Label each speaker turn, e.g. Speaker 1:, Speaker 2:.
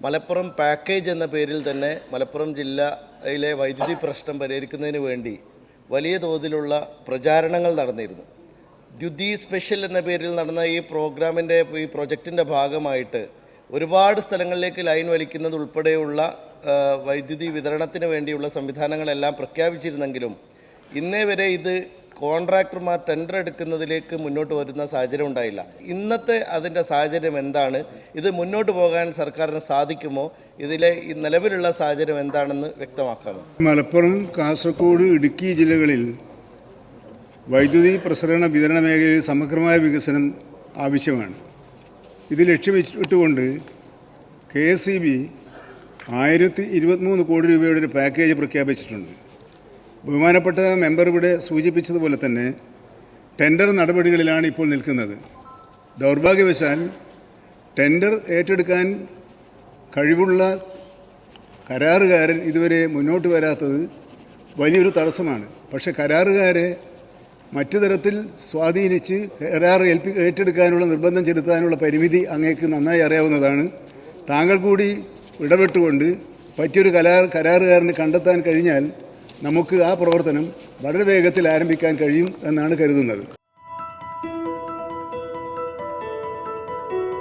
Speaker 1: Malappuram package എന്ന പേരിൽ തന്നെ മലപ്പുറം ജില്ലയിലെ വൈദ്യുതി പ്രശ്നം പരിഹരിക്കുന്നതിന് വേണ്ടി വലിയ തോതിലുള്ള പ്രചാരണങ്ങൾ നടന്നിരുന്നു. ദ്യുതി സ്പെഷ്യൽ എന്ന പേരിൽ നടന്ന ഈ പ്രോജക്റ്റിൻ്റെ ഭാഗമായിട്ട് ഒരുപാട് സ്ഥലങ്ങളിലേക്ക് ലൈൻ വലിക്കുന്നത് ഉൾപ്പെടെയുള്ള വൈദ്യുതി വിതരണത്തിന് വേണ്ടിയുള്ള സംവിധാനങ്ങളെല്ലാം പ്രഖ്യാപിച്ചിരുന്നെങ്കിലും ഇന്നേ വരെ ഇത് കോൺട്രാക്ടർമാർ ടെൻഡർ എടുക്കുന്നതിലേക്ക് മുന്നോട്ട് വരുന്ന സാഹചര്യം ഉണ്ടായില്ല. ഇന്നത്തെ അതിൻ്റെ സാഹചര്യം എന്താണ്? ഇത് മുന്നോട്ട് പോകാൻ സർക്കാരിന് സാധിക്കുമോ? ഇതിലെ നിലവിലുള്ള സാഹചര്യം എന്താണെന്ന് വ്യക്തമാക്കാമോ?
Speaker 2: മലപ്പുറം, കാസർഗോഡ്, ഇടുക്കി ജില്ലകളിൽ വൈദ്യുതി പ്രസരണ വിതരണ മേഖലയിൽ സമഗ്രമായ വികസനം ആവശ്യമാണ്. ഇത് ലക്ഷ്യമിട്ടുകൊണ്ട് KSEB 1023 കോടി രൂപയുടെ ഒരു പാക്കേജ് പ്രഖ്യാപിച്ചിട്ടുണ്ട്. ബഹുമാനപ്പെട്ട മെമ്പർ ഇവിടെ സൂചിപ്പിച്ചതുപോലെ തന്നെ ടെൻഡർ നടപടികളിലാണ് ഇപ്പോൾ നിൽക്കുന്നത്. ദൗർഭാഗ്യവശാൽ ടെൻഡർ ഏറ്റെടുക്കാൻ കഴിവുള്ള കരാറുകാരൻ ഇതുവരെ മുന്നോട്ട് വരാത്തത് വലിയൊരു തടസ്സമാണ്. പക്ഷേ കരാറുകാരെ മറ്റു തരത്തിൽ സ്വാധീനിച്ച് കരാർ ഏറ്റെടുക്കാനുള്ള നിർബന്ധം ചെലുത്താനുള്ള പരിമിതി അങ്ങേക്ക് നന്നായി അറിയാവുന്നതാണ്. താങ്കൾ കൂടി ഇടപെട്ടുകൊണ്ട് പറ്റിയൊരു കരാറുകാരന് കണ്ടെത്താൻ കഴിഞ്ഞാൽ നമുക്ക് ആ പ്രവർത്തനം വളരെ വേഗത്തിൽ ആരംഭിക്കാൻ കഴിയും എന്നാണ് കരുതുന്നത്.